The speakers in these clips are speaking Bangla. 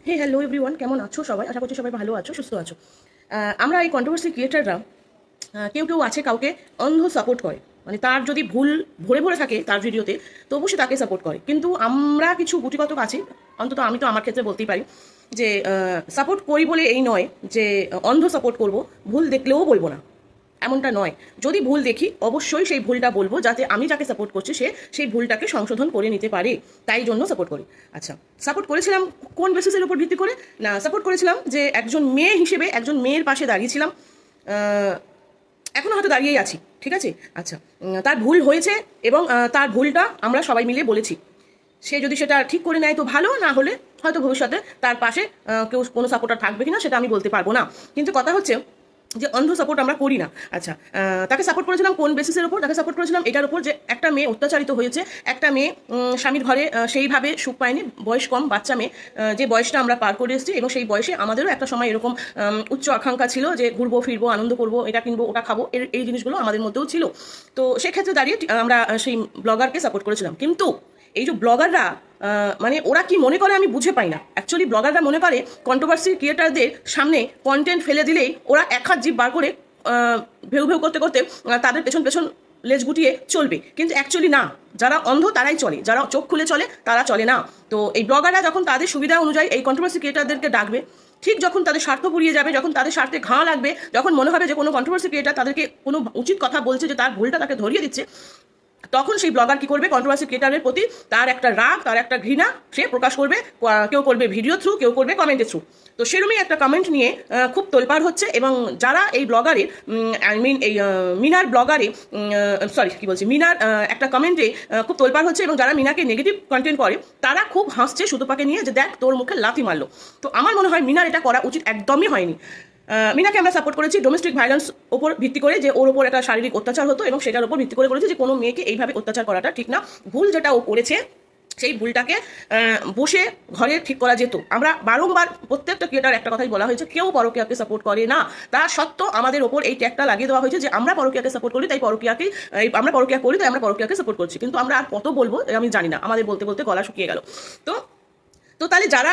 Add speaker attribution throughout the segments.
Speaker 1: হে হ্যালো এভরিওয়ান, কেমন আছো সবাই? আশা করছি সবাই ভালো আছো, সুস্থ আছো। আমরা এই কন্ট্রোভার্সি ক্রিয়েটাররা কেউ কেউ আছে কাউকে অন্ধ সাপোর্ট করে, মানে তার যদি ভুল ভরে ভরে থাকে তার ভিডিওতে তবু সে তাকে সাপোর্ট করে। কিন্তু আমরা কিছু গুটিকতক আছি, অন্তত আমি তো আমার ক্ষেত্রে বলতেই পারি যে সাপোর্ট করি বলে এই নয় যে অন্ধ সাপোর্ট করব, ভুল দেখলেও বলবো না, এমনটা নয়। যদি ভুল দেখি অবশ্যই সেই ভুলটা বলবো, যাতে আমি যাকে সাপোর্ট করছি সে সেই ভুলটাকে সংশোধন করে নিতে পারে, তাই জন্য সাপোর্ট করি। আচ্ছা, সাপোর্ট করেছিলাম কোন বেসিসের উপর ভিত্তি করে? না, সাপোর্ট করেছিলাম যে একজন মেয়ে হিসেবে একজন মেয়ের পাশে দাঁড়িয়েছিলাম, এখনও হয়তো দাঁড়িয়েই আছি, ঠিক আছে। আচ্ছা, তার ভুল হয়েছে এবং তার ভুলটা আমরা সবাই মিলে বলেছি। সে যদি সেটা ঠিক করে নেয় তো ভালো, না হলে হয়তো ভবিষ্যতে তার পাশে কেউ কোনো সাপোর্টার থাকবে কিনা সেটা আমি বলতে পারবো না। কিন্তু কথা হচ্ছে যে অন্ধ সাপোর্ট আমরা করি না। আচ্ছা, তাকে সাপোর্ট করেছিলাম কোন বেসিসের ওপর? তাকে সাপোর্ট করেছিলাম এটার উপর যে একটা মেয়ে অত্যাচারিত হয়েছে, একটা মেয়ে স্বামীর ঘরে সেইভাবে সুখ পায়নি, বয়স কম বাচ্চা মেয়ে, যে বয়সটা আমরা পার করে এসেছি, এবং সেই বয়সে আমাদেরও একটা সময় এরকম উচ্চ আকাঙ্ক্ষা ছিল যে ঘুরবো ফিরবো আনন্দ করবো, এটা কিনবো ওটা খাবো, এই জিনিসগুলো আমাদের মধ্যেও ছিল। তো সেক্ষেত্রে দাঁড়িয়ে আমরা সেই ব্লগারকে সাপোর্ট করেছিলাম। কিন্তু এই যে ব্লগাররা, মানে ওরা কি মনে করে আমি বুঝে পাই না। অ্যাকচুয়ালি ব্লগাররা মনে করে কন্ট্রোভার্সি ক্রিয়েটারদের সামনে কন্টেন্ট ফেলে দিলেই ওরা এক হাত জিভ বার করে ভেউ ভেউ করতে করতে তাদের পেছন পেছন লেজ গুটিয়ে চলবে, কিন্তু অ্যাকচুয়ালি না। যারা অন্ধ তারাই চলে, যারা চোখ খুলে চলে তারা চলে না। তো এই ব্লগাররা যখন তাদের সুবিধা অনুযায়ী এই কন্ট্রোভার্সি ক্রিয়েটারদেরকে ডাকবে, ঠিক যখন তাদের স্বার্থ পুড়িয়ে যাবে, যখন তাদের স্বার্থে ঘা লাগবে, যখন মনে হবে যে কোনো কন্ট্রোভার্সি ক্রিয়েটার তাদেরকে কোনো উচিত কথা বলছে, যে তার ভুলটা তাকে ধরিয়ে দিচ্ছে, তখন সেই ব্লগার কি করবে? কন্ট্রোভার্সি ক্রিয়েটারের প্রতি তার একটা রাগ, তার একটা ঘৃণা সে প্রকাশ করবে। কেউ করবে ভিডিও থ্রু, কেউ করবে কমেন্টের থ্রু। তো সেরকমই একটা কমেন্ট নিয়ে খুব তোলপাড় হচ্ছে, এবং যারা এই ব্লগারে আই মিন এই মিনার ব্লগারে সরি কি বলছি মিনার একটা কমেন্টে খুব তোলপাড় হচ্ছে, এবং যারা মিনাকে নেগেটিভ কন্টেন্ট করে তারা খুব হাসছে সুতোপাকে নিয়ে, যে দেখ তোর মুখে লাথি মারলো। তো আমার মনে হয় মিনার এটা করা উচিত একদমই হয়নি। মিনাকে আমরা সাপোর্ট করেছি ডোমেস্টিক ভায়োলেন্স ওপর ভিত্তি করে, যে ওর ওপর একটা শারীরিক অত্যাচার হতো, এবং সেটার উপর ভিত্তি করে করেছি যে কোনো মেয়েকে এইভাবে অত্যাচার করাটা ঠিক না। ভুল যেটা ও করেছে সেই ভুলটাকে বসে ঘরে ঠিক করা যেত। আমরা বারংবার প্রত্যেকটা ক্রিয়েটার একটা কথাই বলা হয়েছে, কেউ পরকীয়াকে সাপোর্ট করে না। তা সত্ত্বেও আমাদের ওপর এই ট্যাগটা লাগিয়ে দেওয়া হয়েছে যে আমরা পরকীয়াকে সাপোর্ট করি, তাই পরকীয়াকে আমরা পরকীয়া করি, তাই আমরা পরকীয়াকে সাপোর্ট করছি। কিন্তু আমরা আর কত বলবো আমি জানি না, আমাদের বলতে বলতে গলা শুকিয়ে গেল। তো তো তাহলে যারা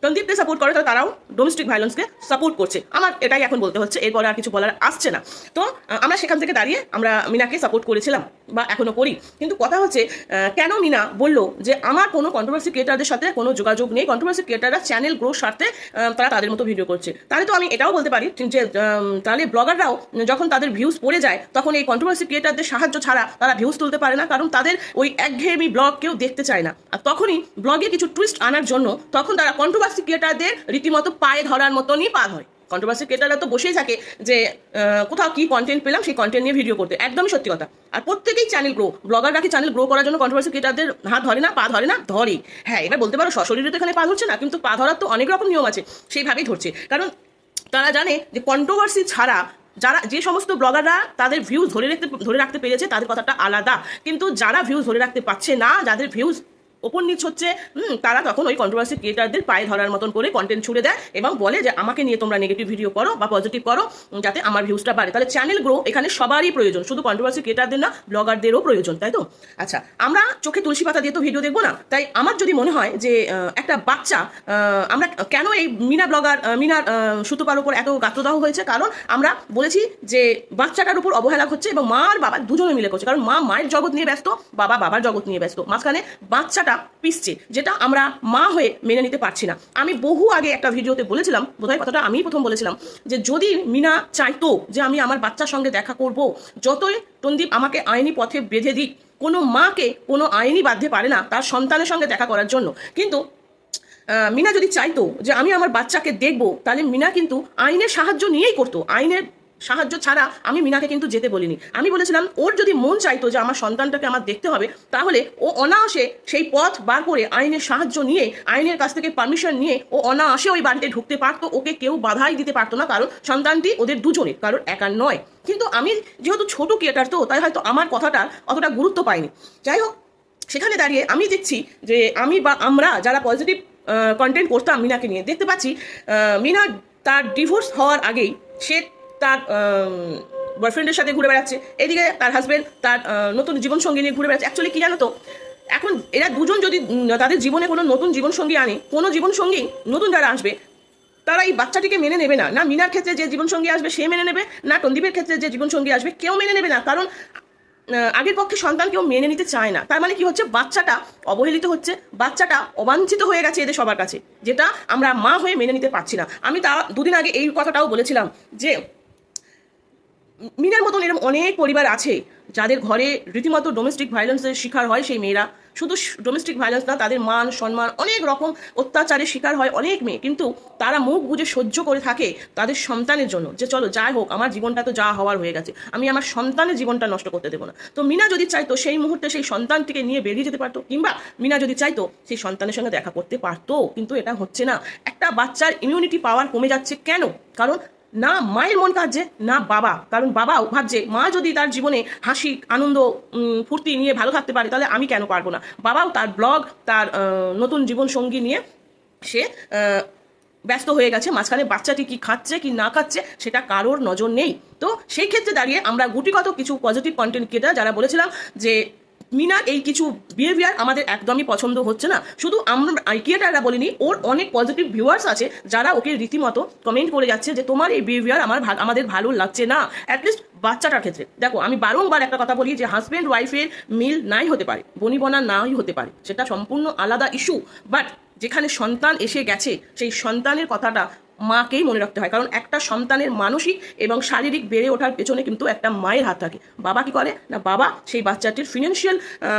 Speaker 1: সন্দীপকে সাপোর্ট করে তারাও ডোমেস্টিক ভায়োলেন্সকে সাপোর্ট করছে, আমার এটাই এখন বলতে হচ্ছে, এরপরে আর কিছু বলার আসছে না। তো আমরা সেখান থেকে দাঁড়িয়ে আমরা মিনাকে সাপোর্ট করেছিলাম বা এখনো করি। কিন্তু কথা হচ্ছে কেন মিনা বললো যে আমার কোনো কন্ট্রোভার্সি ক্রিয়েটারদের সাথে কোনো যোগাযোগ নেই, কন্ট্রোভার্সি ক্রিয়েটাররা চ্যানেল গ্রোর স্বার্থে তারা তাদের মতো ভিডিও করছে। তাহলে তো আমি এটাও বলতে পারি যে তাহলে ব্লগাররাও যখন তাদের ভিউজ পড়ে যায় তখন এই কন্ট্রোভার্সি ক্রিয়েটারদের সাহায্য ছাড়া তারা ভিউজ তুলতে পারে না, কারণ তাদের ওই একঘেয়েমি ব্লগ কেউ দেখতে চায় না। আর তখনই ব্লগে কিছু টুইস্ট আনার জন্য তখন তারা কন্ট্রোভার্সি ক্রিয়েটারদের রীতিমতো পায়ে ধরার মতনই পা ধরে। কন্ট্রোভার্সি ক্রিয়েটাররা তো বসেই থাকে যে কোথাও কি কন্টেন্ট পেলাম সেই কন্টেন্ট নিয়ে ভিডিও করতে, একদমই সত্যি কথা। আর প্রত্যেকেই চ্যানেল গ্রো, ব্লগাররা কি চ্যানেল গ্রো করার জন্য কন্ট্রোভার্সি ক্রিয়েটারদের হাত ধরে না, পা ধরে না? ধরে। হ্যাঁ, এবার বলতে পারো সশরীরে তো এখানে পা ধরছে না, কিন্তু পা ধরার তো অনেক রকম নিয়ম আছে, সেইভাবেই ধরছে। কারণ তারা জানে যে কন্ট্রোভার্সি ছাড়া যে সমস্ত ব্লগাররা তাদের ভিউজ ধরে রাখতে পেরেছে তাদের কথাটা আলাদা, কিন্তু যারা ভিউজ ধরে রাখতে পারছে না, যাদের ভিউজ ওপর নিচ হচ্ছে, তারা তখন ওই কন্ট্রোভার্সি ক্রিয়েটারদের পায়ে ধরার মতন করে কন্টেন্ট ছুড়ে দেয় এবং বলে যে আমাকে নিয়ে তোমরা নেগেটিভ ভিডিও করো বা পজিটিভ করো যাতে আমার ভিউজটা বাড়ে। তাহলে চ্যানেল গ্রো এখানে সবারই প্রয়োজন, শুধু কন্ট্রোভার্সি ক্রিয়েটারদের না, ব্লগারদেরও প্রয়োজন, তাই তো? আচ্ছা, আমরা চোখে তুলসী পাতা দিয়ে তো ভিডিও দেখবো না। তাই আমার যদি মনে হয় যে একটা বাচ্চা, আমরা কেন এই মিনার সুতোপার উপর এত গাত্রদাহ হয়েছে, কারণ আমরা বলেছি যে বাচ্চাটার উপর অবহেলা হচ্ছে এবং মা আর বাবা দুজনে মিলে করছে। কারণ মা মায়ের জগৎ নিয়ে ব্যস্ত, বাবা বাবার জগৎ নিয়ে ব্যস্ত, মাঝখানে বাচ্চাটা পিসছে, যেটা আমরা মা হয়ে মেনে নিতে পারছি না। আমি বহু আগে একটা ভিডিওতে বলেছিলাম, বোধহয় কথাটা আমি প্রথম বলেছিলাম, যে যদি মিনা চাইতো যে আমি আমার বাচ্চার সঙ্গে দেখা করব, যতই সন্দীপ আমাকে আইনি পথে বেঁধে দিক, কোনো মাকে কোনো আইনি বাঁধতে পারে না তার সন্তানের সঙ্গে দেখা করার জন্য। কিন্তু মিনা যদি চাইতো যে আমি আমার বাচ্চাকে দেখবো, তাহলে মিনা কিন্তু আইনের সাহায্য নিয়েই করতো। আইনের সাহায্য ছাড়া আমি মিনাকে কিন্তু যেতে বলিনি। আমি বলেছিলাম ওর যদি মন চাইতো যে আমার সন্তানটাকে আমার দেখতে হবে, তাহলে ও অনায়াসে সেই পথ বার করে আইনের সাহায্য নিয়ে, আইনের কাছ থেকে পারমিশন নিয়ে ও অনায়াসে ওই বাড়িতে ঢুকতে পারতো, ওকে কেউ বাধাই দিতে পারতো না, কারণ সন্তানটি ওদের দুজনের, কারোর একার নয়। কিন্তু আমি যেহেতু ছোট ক্রিয়েটার, তো তাই হয়তো আমার কথাটা অতটা গুরুত্ব পাইনি। যাই হোক, সেখানে দাঁড়িয়ে আমি দেখছি যে আমি বা আমরা যারা পজিটিভ কন্টেন্ট করতাম মিনাকে নিয়ে, দেখতে পাচ্ছি মিনা তার ডিভোর্স হওয়ার আগেই সে তার বয়ফ্রেন্ডের সাথে ঘুরে বেড়াচ্ছে, এদিকে তার হাজব্যান্ড তার নতুন জীবনসঙ্গী নিয়ে ঘুরে বেড়াচ্ছে। অ্যাকচুয়ালি কি জানো তো, এখন এরা দুজন যদি তাদের জীবনে কোনো নতুন জীবনসঙ্গী আনে, কোনো জীবনসঙ্গী নতুন যারা আসবে তারা এই বাচ্চাটিকে মেনে নেবে না। না মিনার ক্ষেত্রে যে জীবনসঙ্গী আসবে সে মেনে নেবে, না টন্দীপের ক্ষেত্রে যে জীবনসঙ্গী আসবে কেউ মেনে নেবে না। কারণ আগের পক্ষে সন্তান কেউ মেনে নিতে চায় না। তার মানে কি হচ্ছে, বাচ্চাটা অবহেলিত হচ্ছে, বাচ্চাটা অবাঞ্ছিত হয়ে গেছে এদের সবার কাছে, যেটা আমরা মা হয়ে মেনে নিতে পারছি না। আমি তা দুদিন আগে এই কথাটাও বলেছিলাম যে মিনার মতন এরকম অনেক পরিবার আছে যাদের ঘরে রীতিমতো ডোমেস্টিক ভায়োলেন্সের শিকার হয় সেই মেয়েরা। শুধু ডোমেস্টিক ভায়োলেন্স না, তাদের মান সম্মান অনেক রকম অত্যাচারের শিকার হয় অনেক মেয়ে, কিন্তু তারা মুখ বুজে সহ্য করে থাকে তাদের সন্তানের জন্য, যে চলো যাই হোক আমার জীবনটা তো যা হওয়ার হয়ে গেছে, আমি আমার সন্তানের জীবনটা নষ্ট করতে দেবো না। তো মিনা যদি চাইতো সেই মুহূর্তে সেই সন্তানটিকে নিয়ে বেরিয়ে যেতে পারতো, কিংবা মিনা যদি চাইতো সেই সন্তানের সঙ্গে দেখা করতে পারতো, কিন্তু এটা হচ্ছে না। একটা বাচ্চার ইমিউনিটি পাওয়ার কমে যাচ্ছে কেন? কারণ না মায়ের মন কাঁদছে না বাবা। কারণ বাবাও ভাবছে মা যদি তার জীবনে হাসি আনন্দ ফুর্তি নিয়ে ভালো থাকতে পারে তাহলে আমি কেন পারবো না। বাবাও তার ব্লগ, তার নতুন জীবনসঙ্গী নিয়ে সে ব্যস্ত হয়ে গেছে। মাঝখানে বাচ্চাটি কি খাচ্ছে কি না খাচ্ছে সেটা কারোর নজর নেই। তো সেই ক্ষেত্রে দাঁড়িয়ে আমরা গুটিগত কিছু পজিটিভ কন্টেন্ট ক্রিয়েটার যারা বলেছিলাম যে মিনার এই কিছু বিহেভিয়ার আমাদের একদমই পছন্দ হচ্ছে না, শুধু আমরা ক্রিয়েটাররা বলিনি, ওর অনেক পজিটিভ ভিউয়ার্স আছে যারা ওকে রীতিমতো কমেন্ট করে যাচ্ছে যে তোমার এই বিহেভিয়ার আমাদের ভালো লাগছে না। অ্যাটলিস্ট বাচ্চাটার ক্ষেত্রে দেখো, আমি বারংবার একটা কথা বলি যে হাজব্যান্ড ওয়াইফের মিল নাই হতে পারে, বনিবনা নাই হতে পারে, সেটা সম্পূর্ণ আলাদা ইস্যু। বাট যেখানে সন্তান এসে গেছে সেই সন্তানের কথাটা মাকেই মনে রাখতে হয়। কারণ একটা সন্তানের মানসিক এবং শারীরিক বেড়ে ওঠার পেছনে কিন্তু একটা মায়ের হাত থাকে। বাবা কি করে না, বাবা সেই বাচ্চাটির ফিনান্সিয়াল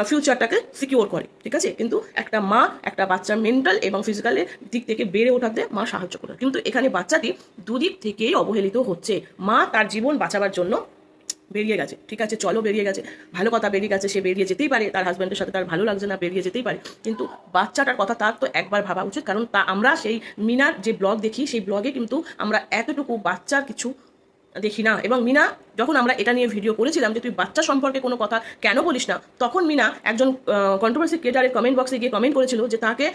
Speaker 1: ফিউচারটাকে সিকিওর করে, ঠিক আছে, কিন্তু একটা মা একটা বাচ্চার মেন্টাল এবং ফিজিক্যালের দিক থেকে বেড়ে ওঠাতে মা সাহায্য করে। কিন্তু এখানে বাচ্চাটি দুদিক থেকেই অবহেলিত হচ্ছে। মা তার জীবন বাঁচাবার জন্য বেরিয়ে গেছে, ঠিক আছে, চলো বেরিয়ে গেছে, ভালো কথা, বেরিয়ে গেছে, সে বেরিয়ে যেতেই পারে, তার হাজব্যান্ডের সাথে তার ভালো লাগছে না, বেরিয়ে যেতেই পারে, কিন্তু বাচ্চাটার কথা তার তো একবার ভাবা উচিত। কারণ আমরা সেই মিনার যে ব্লগ দেখি সেই ব্লগে কিন্তু আমরা এতটুকু বাচ্চার কিছু দেখি না। এবং মিনা যখন আমরা এটা নিয়ে ভিডিও করেছিলাম যে তুই বাচ্চা সম্পর্কে কোনো কথা কেন বলিস না, তখন মিনা একজন কন্ট্রোভার্সি ক্রিয়েটারের কমেন্ট বক্সে গিয়ে কমেন্ট করেছিল যে তাকে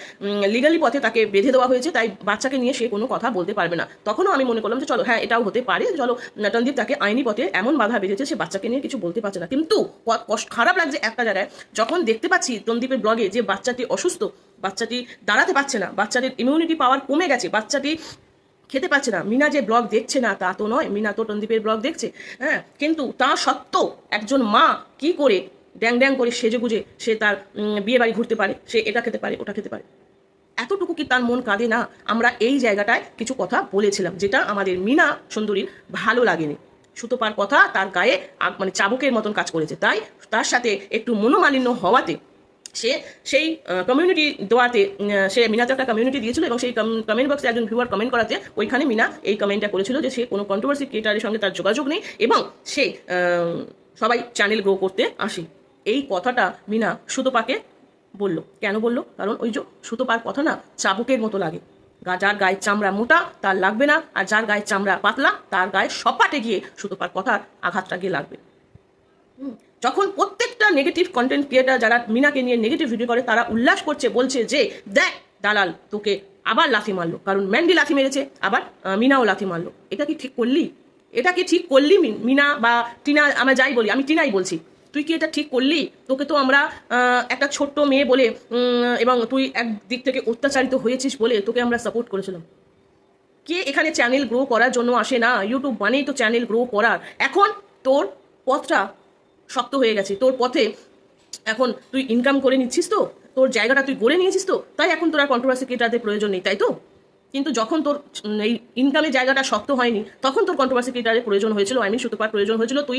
Speaker 1: লিগালি পথে তাকে বেঁধে দেওয়া হয়েছে, তাই বাচ্চাকে নিয়ে সে কোনো কথা বলতে পারবে না। তখনও আমি মনে করলাম যে চলো হ্যাঁ এটাও হতে পারে, চলো টন্দীপ তাকে আইনি পথে এমন বাধা বেঁধেছে সে বাচ্চাকে নিয়ে কিছু বলতে পারছে না। কিন্তু খারাপ লাগছে একটা জায়গায় যখন দেখতে পাচ্ছি টন্দীপের ব্লগে যে বাচ্চাটি অসুস্থ, বাচ্চাটি দাঁড়াতে পারছে না, বাচ্চাটির ইমিউনিটি পাওয়ার কমে গেছে, বাচ্চাটি খেতে পাচ্ছে না। মিনা যে ব্লগ দেখছে না তা তো নয়, মিনা তো টন্দীপের ব্লগ দেখছে, হ্যাঁ, কিন্তু তা সত্ত্বেও একজন মা কি করে ড্যাং ড্যাং করে সেজে গুজে সে তার বিয়ে বাড়ি ঘুরতে পারে, সে এটা খেতে পারে ওটা খেতে পারে, এতটুকু কি তার মন কাঁদে না? আমরা এই জায়গাটায় কিছু কথা বলেছিলাম যেটা আমাদের মিনা সুন্দরীর ভালো লাগেনি। সুতোপার কথা তার গায়ে মানে চাবুকের মতন কাজ করেছে, তাই তার সাথে একটু মনোমালিন্য হওয়াতে সে সেই কমিউনিটি দেওয়াতে সে মিনা তো একটা কমিউনিটি দিয়েছিল এবং সেই কমেন্ট বক্সে একজন ভিউয়ার কমেন্ট করাতে ওইখানে মিনা এই কমেন্টটা করেছিল যে সে কোনো কন্ট্রোভার্সি ক্রিয়েটারের সঙ্গে তার যোগাযোগ নেই এবং সে সবাই চ্যানেল গ্রো করতে আসে। এই কথাটা মিনা সুতোপাকে বললো। কেন বললো? কারণ ওই যে সুতোপার কথা না চাবুকের মতো লাগে, যার গায়ের চামড়া মোটা তার লাগবে না, আর যার গায়ের চামড়া পাতলা তার গায়ে সপাটে গিয়ে সুতোপার কথার আঘাতটা গিয়ে লাগবে। যখন প্রত্যেকটা নেগেটিভ কন্টেন্ট ক্রিয়েটার যারা মিনাকে নিয়ে নেগেটিভ ভিডিও করে তারা উল্লাস করছে, বলছে যে দেখ দালাল তোকে আবার লাথি মারলো, কারণ ম্যান্ডি লাথি মেরেছে আবার মিনাও লাথি মারলো, এটা কি ঠিক করলি? এটা কি ঠিক করলি? মিনা বা টিনা, আমরা যাই বলি, আমি টিনাই বলছি, তুই কি এটা ঠিক করলি? তোকে তো আমরা একটা ছোট্ট মেয়ে বলে এবং তুই একদিক থেকে অত্যাচারিত হয়েছিস বলে তোকে আমরা সাপোর্ট করেছিলাম। কে এখানে চ্যানেল গ্রো করার জন্য আসে না? ইউটিউব মানেই তো চ্যানেল গ্রো করার। এখন তোর পথটা শক্ত হয়ে গেছে, তোর পথে এখন তুই ইনকাম করে নিচ্ছিস, তো তোর জায়গাটা তুই গড়ে নিয়েছিস, তো তাই এখন তোর আর কন্ট্রোভার্সি ক্রিয়েটারদের প্রয়োজন নেই, তাই তো? কিন্তু যখন তোর এই ইনকামের জায়গাটা শক্ত হয়নি তখন তোর কন্ট্রোভার্সি ক্রিয়েটারের প্রয়োজন হয়েছিল, সুতোপার প্রয়োজন হয়েছিল। তুই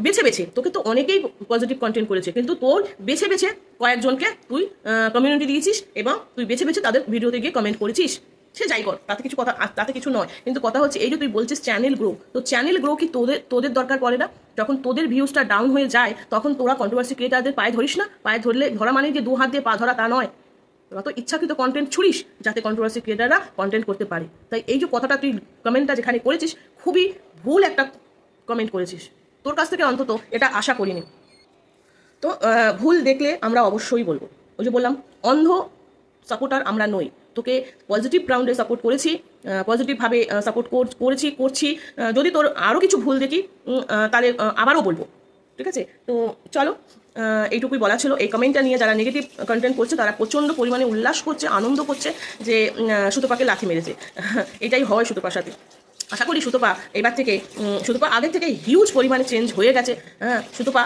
Speaker 1: বেছে বেছে, তোকে তো অনেকেই পজিটিভ কন্টেন্ট করেছে, কিন্তু তোর বেছে বেছে কয়েকজনকে তুই কমিউনিটি দিয়েছিস এবং তুই বেছে বেছে তাদের ভিডিওতে গিয়ে কমেন্ট করেছিস। সে যাই কর, তাতে কিছু কথা, তাতে কিছু নয়, কিন্তু কথা হচ্ছে এই যে তুই বলছিস চ্যানেল গ্রো, তো চ্যানেল গ্রো কি তোদের দরকার পড়ে না? যখন তোদের ভিউজটা ডাউন হয়ে যায় তখন তোরা কন্ট্রোভার্সি ক্রিয়েটারদের পায়ে ধরিস না? পায়ে ধরলে ধরা মানে যে দু হাত দিয়ে পা ধরা তা নয়, তোরা তো ইচ্ছাকৃত কন্টেন্ট ছুড়িস যাতে কন্ট্রোভার্সি ক্রিয়েটাররা কন্টেন্ট করতে পারে। তাই এই যে কথাটা তুই কমেন্টটা যেখানে করেছিস খুবই ভুল একটা কমেন্ট করেছিস, তোর কাছ থেকে অন্তত এটা আশা করিনি। তো ভুল দেখলে আমরা অবশ্যই বলবো, ওই যে বললাম অন্ধ সাপোর্টার আমরা নই, তোকে পজিটিভ গ্রাউন্ডে সাপোর্ট করেছি, পজিটিভভাবে সাপোর্ট করছি। যদি তোর আরও কিছু ভুল দেখি তাহলে আবারও বলবো, ঠিক আছে? তো চলো, এইটুকুই বলা ছিল। এই কমেন্টটা নিয়ে যারা নেগেটিভ কন্টেন্ট করছে তারা প্রচণ্ড পরিমাণে উল্লাস করছে, আনন্দ করছে যে সুতপাকে লাথি মেরেছে। এটাই হয় সুতপার সাথে। আশা করি সুতপা এবার থেকে সুতপা আগের থেকে হিউজ পরিমাণে চেঞ্জ হয়ে গেছে। হ্যাঁ, সুতপা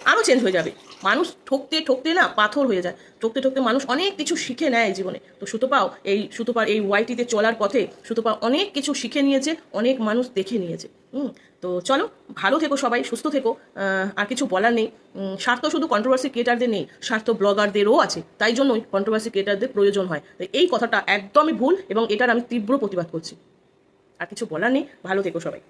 Speaker 1: আরও চেঞ্জ হয়ে যাবে। মানুষ ঠকতে ঠকতে না পাথর হয়ে যায়, ঠকতে ঠকতে মানুষ অনেক কিছু শিখে নেয় জীবনে। তো সুতপার এই ওয়াইটিতে চলার পথে সুতপা অনেক কিছু শিখে নিয়েছে, অনেক মানুষ দেখে নিয়েছে। তো চলো, ভালো থেকো সবাই, সুস্থ থেকো। আর কিছু বলার নেই। স্বার্থ শুধু কন্ট্রোভার্সি ক্রিয়েটারদের নেই, স্বার্থ ব্লগারদেরও আছে, তাই জন্যই কন্ট্রোভার্সি ক্রিয়েটারদের প্রয়োজন হয়। তো এই কথাটা একদমই ভুল এবং এটার আমি তীব্র প্রতিবাদ করছি। আর কিছু বলার নেই। ভালো থেকো সবাই।